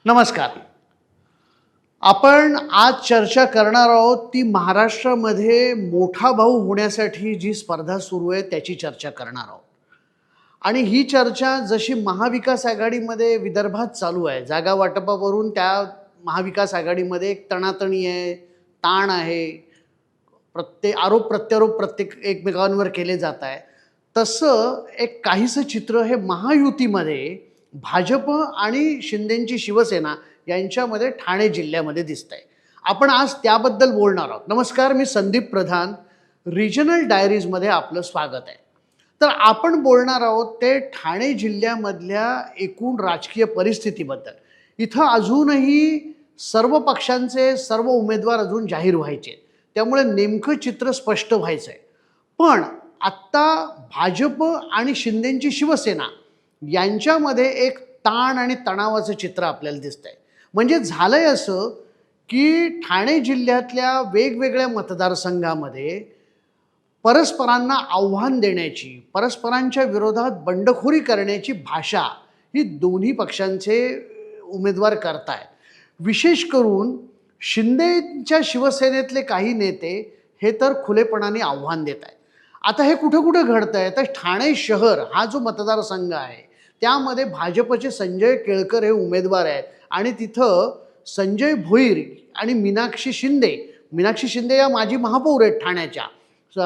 नमस्कार. आपण आज चर्चा करणार आहोत ती महाराष्ट्रामध्ये मोठा भाऊ होण्यासाठी जी स्पर्धा सुरू आहे त्याची चर्चा करणार आहोत. आणि ही चर्चा जशी महाविकास आघाडीमध्ये विदर्भात चालू आहे, जागा वाटपावरून त्या महाविकास आघाडीमध्ये एक तणातणी आहे, ताण आहे, आरोप प्रत्यारोप प्रत्येक एकमेकांवर केले जात आहे. तसं एक काहीसं चित्र हे महायुतीमध्ये भाजप आणि शिंदेची शिवसेना यांच्यामध्ये ठाणे जिल्ह्यामध्ये दिसतंय. आपण आज त्याबद्दल बोलणार आहोत. नमस्कार, मी संदीप प्रधान. रिजनल डायरीजमध्ये आपलं स्वागत आहे. तर आपण बोलणार आहोत ते ठाणे जिल्ह्यामधल्या एकूण राजकीय परिस्थितीबद्दल. इथं अजूनही सर्व पक्षांचे सर्व उमेदवार अजून जाहीर व्हायचे, त्यामुळे नेमकं चित्र स्पष्ट व्हायचं आहे. पण आत्ता भाजप आणि शिंदेची शिवसेना यांच्यामध्ये एक ताण आणि तणावाचं चित्र आपल्याला दिसतंय. म्हणजे झालंय असं की ठाणे जिल्ह्यातल्या वेगवेगळ्या मतदारसंघामध्ये परस्परांना आव्हान देण्याची, परस्परांच्या विरोधात बंडखोरी करण्याची भाषा ही दोन्ही पक्षांचे उमेदवार करतायत. विशेष करून शिंदेच्या शिवसेनेतले काही नेते हे तर खुलेपणाने आव्हान देत आहेत. आता हे कुठं कुठं घडतंय तर ठाणे शहर हा जो मतदारसंघ आहे त्यामध्ये भाजपचे संजय केळकर हे उमेदवार आहेत आणि तिथं संजय भोईर आणि मीनाक्षी शिंदे या माजी महापौर आहेत ठाण्याच्या.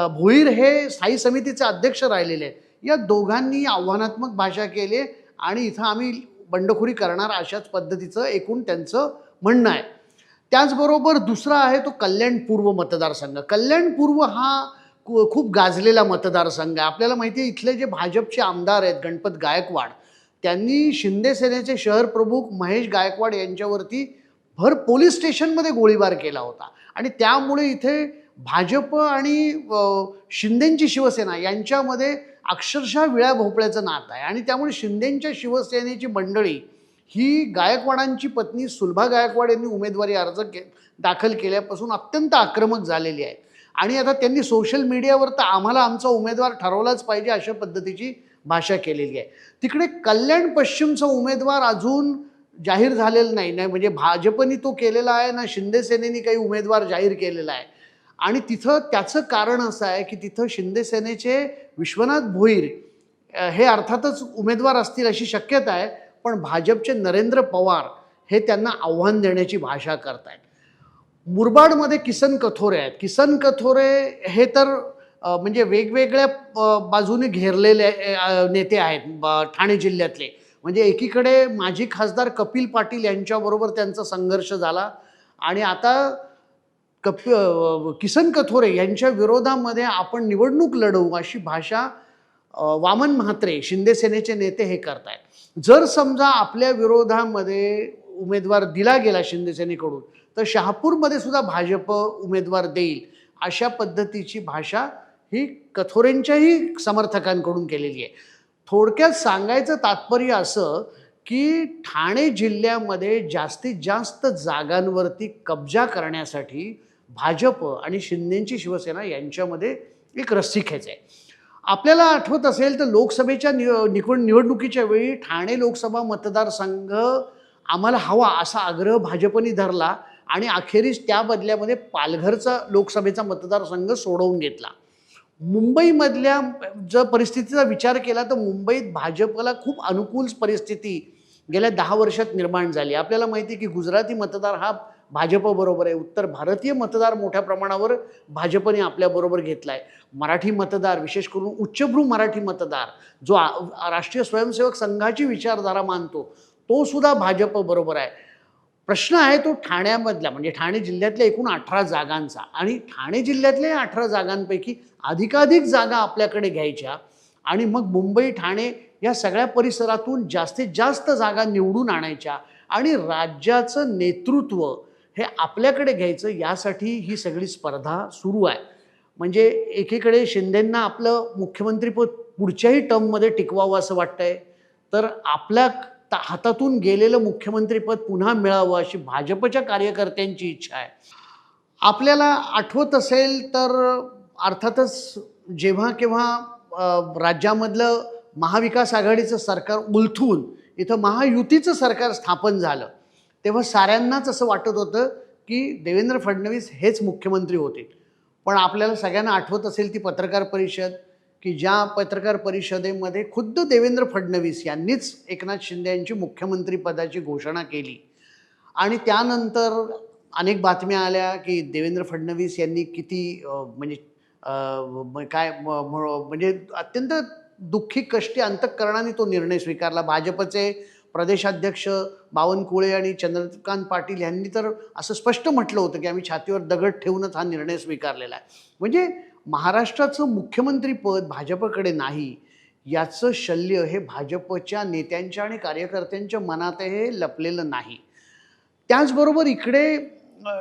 भोईर हे स्थायी समितीचे अध्यक्ष राहिलेले आहेत. या दोघांनी आव्हानात्मक भाषा केली आणि इथं आम्ही बंडखोरी करणार अशाच पद्धतीचं एकूण त्यांचं म्हणणं आहे. त्याचबरोबर दुसरा आहे तो कल्याण पूर्व मतदारसंघ. कल्याण पूर्व हा खूप गाजलेला मतदारसंघ आहे. आपल्याला माहिती आहे इथले जे भाजपचे आमदार आहेत गणपत गायकवाड, त्यांनी शिंदे सेनेचे शहर प्रमुख महेश गायकवाड यांच्यावरती भर पोलीस स्टेशनमध्ये गोळीबार केला होता आणि त्यामुळे इथे भाजप आणि शिंदेची शिवसेना यांच्यामध्ये अक्षरशः विळ्या भोपळ्याचं नातं आहे. आणि त्यामुळे शिंदेच्या शिवसेनेची मंडळी ही गायकवाडांची पत्नी सुलभा गायकवाड यांनी उमेदवारी अर्ज दाखल केल्यापासून अत्यंत आक्रमक झालेली आहे. आणि आता त्यांनी सोशल मीडियावर तर आम्हाला आमचा उमेदवार ठरवलाच पाहिजे अशा पद्धतीची भाषा केलेली आहे. तिकडे कल्याण पश्चिमचा उमेदवार अजून जाहीर झालेला नाही, म्हणजे भाजपनी तो केलेला आहे ना शिंदे सेनेने काही उमेदवार जाहीर केलेला आहे. आणि तिथं त्याचं कारण असं आहे की तिथं शिंदे सेनेचे विश्वनाथ भोईर हे अर्थातच उमेदवार असतील अशी शक्यता आहे, पण भाजपचे नरेंद्र पवार हे त्यांना आव्हान देण्याची भाषा करतायत. मुरबाडमध्ये किसन कथोरे आहेत. किसन कथोरे हे तर म्हणजे वेगवेगळ्या बाजूने घेरलेले नेते आहेत ठाणे जिल्ह्यातले. म्हणजे एकीकडे माजी खासदार कपिल पाटील यांच्याबरोबर त्यांचा संघर्ष झाला आणि आता किसन कथोरे यांच्या विरोधामध्ये आपण निवडणूक लढवू अशी भाषा वामन म्हात्रे शिंदे सेनेचे नेते हे करतायत. जर समजा आपल्या विरोधामध्ये उमेदवार दिला गेला शिंदे सेनेकडून तर शहापूरमध्ये सुद्धा भाजप उमेदवार देईल अशा पद्धतीची भाषा ही कथोरेंच्याही समर्थकांकडून केलेली आहे. थोडक्यात सांगायचं तात्पर्य असं की ठाणे जिल्ह्यामध्ये जास्तीत जास्त जागांवरती कब्जा करण्यासाठी भाजप आणि शिंदेची शिवसेना यांच्यामध्ये एक रस्सीखेच आहे. आपल्याला आठवत असेल तर लोकसभेच्या निवडणुकीच्या वेळी ठाणे लोकसभा मतदारसंघ आम्हाला हवा असा आग्रह भाजपने धरला आणि अखेरीस त्या बदल्यामध्ये पालघरचा लोकसभेचा मतदारसंघ सोडवून घेतला. मुंबईमधल्या जर परिस्थितीचा विचार केला तर मुंबईत भाजपला खूप अनुकूल परिस्थिती गेल्या 10 वर्षात निर्माण झाली. आपल्याला माहिती आहे की गुजराती मतदार हा भाजपबरोबर आहे. उत्तर भारतीय मतदार मोठ्या प्रमाणावर भाजपने आपल्याबरोबर घेतला आहे. मराठी मतदार, विशेष करून उच्चभ्रू मराठी मतदार जो राष्ट्रीय स्वयंसेवक संघाची विचारधारा मानतो तो सुद्धा भाजपबरोबर आहे. प्रश्न आहे तो ठाण्यामधला, म्हणजे ठाणे जिल्ह्यातल्या एकूण 18 जागांचा. आणि ठाणे जिल्ह्यातल्या 18 जागांपैकी अधिकाधिक जागा आपल्याकडे घ्यायच्या आणि मग मुंबई ठाणे या सगळ्या परिसरातून जास्तीत जास्त जागा निवडून आणायच्या आणि राज्याचं नेतृत्व हे आपल्याकडे घ्यायचं, यासाठी ही सगळी स्पर्धा सुरू आहे. म्हणजे एकीकडे शिंदेंना आपलं मुख्यमंत्रीपद पुढच्याही टर्ममध्ये टिकवावं असं वाटतंय, तर आपल्या हातातून गेलेलं मुख्यमंत्रीपद पुन्हा मिळावं अशी भाजपच्या कार्यकर्त्यांची इच्छा आहे. आपल्याला आठवत असेल तर अर्थातच जेव्हा केव्हा राज्यामधलं महाविकास आघाडीचं सरकार उलथून इथं महायुतीचं सरकार स्थापन झालं तेव्हा साऱ्यांनाच असं वाटत होतं की देवेंद्र फडणवीस हेच मुख्यमंत्री होतील. पण आपल्याला सगळ्यांना आठवत असेल ती पत्रकार परिषद, की ज्या पत्रकार परिषदेमध्ये खुद्द देवेंद्र फडणवीस यांनीच एकनाथ शिंदे यांची मुख्यमंत्री पदाची घोषणा केली. आणि त्यानंतर अनेक बातम्या आल्या की देवेंद्र फडणवीस यांनी किती म्हणजे म्हणजे अत्यंत दुःखी कष्टी अंतःकरणाने तो निर्णय स्वीकारला. भाजपचे प्रदेशाध्यक्ष बावनकुळे आणि चंद्रकांत पाटील यांनी तर असं स्पष्ट म्हटलं होतं की आम्ही छातीवर दगड ठेवूनच हा निर्णय स्वीकारलेला आहे. म्हणजे महाराष्ट्राचं मुख्यमंत्रीपद भाजपकडे नाही, याचं शल्य हे भाजपच्या नेत्यांच्या आणि कार्यकर्त्यांच्या मनात हे लपलेलं नाही. त्याचबरोबर इकडे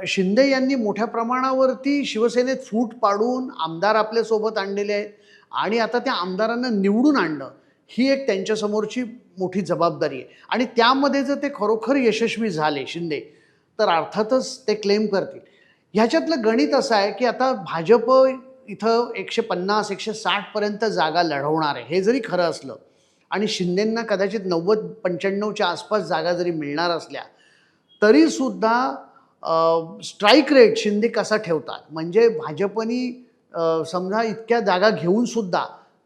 शिंदे यांनी मोठ्या प्रमाणावरती शिवसेनेत फूट पाडून आमदार आपल्यासोबत आणलेले आहेत आणि आता त्या आमदारांना निवडून आणणं ही एक त्यांच्यासमोरची मोठी जबाबदारी आहे. आणि त्यामध्ये जर ते खरोखर यशस्वी झाले शिंदे, तर अर्थातच ते क्लेम करतील. ह्याच्यातलं गणित असं आहे की आता भाजप इथं 150-160 पर्यंत जागा लढवणार आहे. हे जरी खरं असलं आणि शिंदेंना कदाचित 90-95च्या आसपास जागा जरी मिळणार असल्या, तरीसुद्धा स्ट्राईक रेट शिंदे कसा ठेवतात, म्हणजे भाजपनी समजा इतक्या जागा घेऊनसुद्धा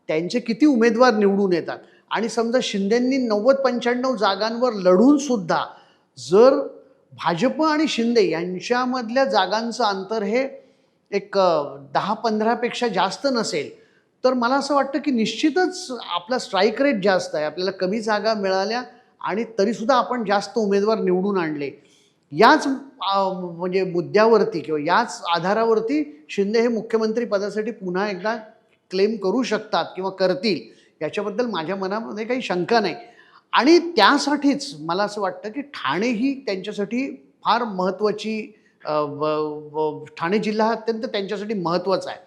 त्यांचे किती उमेदवार निवडून येतात. आणि समजा शिंदेंनी 90-95 जागांवर लढूनसुद्धा जर भाजप आणि शिंदे यांच्यामधल्या जागांचं अंतर हे एक 10-15 पेक्षा जास्त नसेल, तर मला असं वाटतं की निश्चितच आपला स्ट्राईक रेट जास्त आहे. आपल्याला कमी जागा मिळाल्या आणि तरीसुद्धा आपण जास्त उमेदवार निवडून आणले. याच म्हणजे मुद्द्यावरती किंवा याच आधारावरती शिंदे हे मुख्यमंत्री पदासाठी पुन्हा एकदा क्लेम करू शकतात किंवा करतील, याच्याबद्दल माझ्या मनामध्ये काही शंका नाही. आणि त्यासाठीच मला असं वाटतं की ठाणे ही त्यांच्यासाठी फार महत्त्वाची ठाणे जिल्हा अत्यंत त्यांच्यासाठी महत्त्वाचा आहे.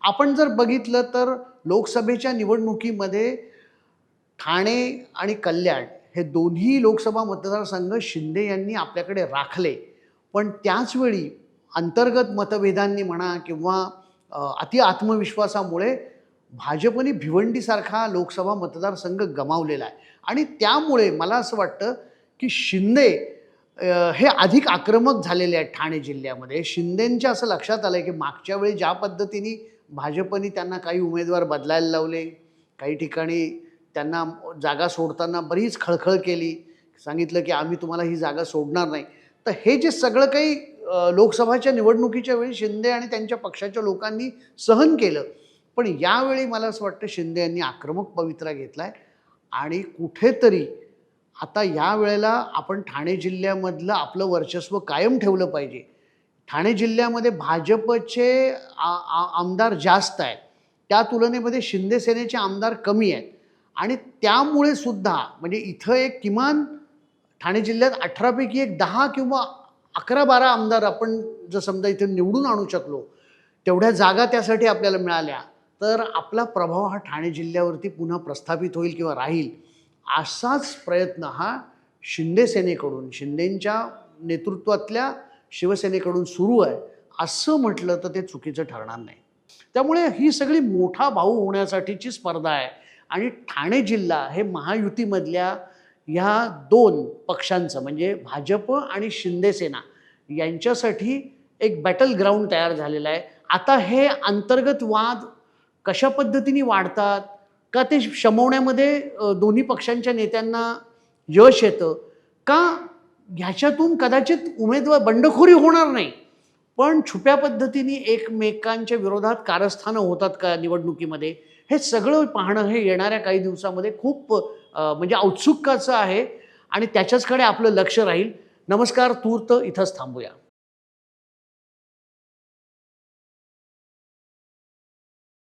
आपण जर बघितलं तर लोकसभेच्या निवडणुकीमध्ये ठाणे आणि कल्याण हे दोन्ही लोकसभा मतदारसंघ शिंदे यांनी आपल्याकडे राखले. पण त्याचवेळी अंतर्गत मतभेदांनी म्हणा किंवा अति आत्मविश्वासामुळे भाजपने भिवंडीसारखा लोकसभा मतदारसंघ गमावलेला आहे. आणि त्यामुळे मला असं वाटतं की शिंदे हे अधिक आक्रमक झालेले आहेत ठाणे जिल्ह्यामध्ये. शिंदेंच्या असं लक्षात आलं आहे की मागच्या वेळी ज्या पद्धतीने भाजपने त्यांना काही उमेदवार बदलायला लावले, काही ठिकाणी त्यांना जागा सोडताना बरीच खळखळ केली, सांगितलं की आम्ही तुम्हाला ही जागा सोडणार नाही. तर हे जे सगळं काही लोकसभाच्या निवडणुकीच्या वेळी शिंदे आणि त्यांच्या पक्षाच्या लोकांनी सहन केलं, पण यावेळी मला असं वाटतं शिंदे यांनी आक्रमक पवित्रा घेतला आहे. आणि कुठेतरी आता यावेळेला आपण ठाणे जिल्ह्यामधलं आपलं वर्चस्व कायम ठेवलं पाहिजे. ठाणे जिल्ह्यामध्ये भाजपचे आमदार जास्त आहेत, त्या तुलनेमध्ये शिंदे सेनेचे आमदार कमी आहेत. आणि त्यामुळे सुद्धा म्हणजे इथं एक किमान ठाणे जिल्ह्यात 18 पैकी एक 10 किंवा 11-12 आमदार आपण जर समजा इथे निवडून आणू शकलो, तेवढ्या जागा त्यासाठी आपल्याला मिळाल्या, तर आपला प्रभाव हा ठाणे जिल्ह्यावरती पुन्हा प्रस्थापित होईल किंवा राहील. असाच प्रयत्न हा शिंदे सेनेकडून, शिंदेंच्या नेतृत्वातल्या शिवसेनेकडून सुरू आहे, असं म्हटलं तर ते चुकीचं ठरणार नाही. त्यामुळे ही सगळी मोठा भाऊ होण्यासाठीची स्पर्धा आहे. आणि ठाणे जिल्हा हे महायुतीमधल्या ह्या 2 पक्षांचं म्हणजे भाजप आणि शिंदे सेना यांच्यासाठी एक बॅटल ग्राउंड तयार झालेला आहे. आता हे अंतर्गत वाद कशा पद्धतीने वाढतात, का ते शमवण्यामध्ये दोन्ही पक्षांच्या नेत्यांना यश येतं, का ह्याच्यातून कदाचित उमेदवार बंडखोरी होणार नाही, पण छुप्या पद्धतीने एकमेकांच्या विरोधात कारस्थानं होतात का निवडणुकीमध्ये, हे सगळं पाहणं हे येणाऱ्या काही दिवसामध्ये खूप म्हणजे औत्सुक्याचं आहे आणि त्याच्याचकडे आपलं लक्ष राहील. नमस्कार. तूर्त इथंच थांबूया.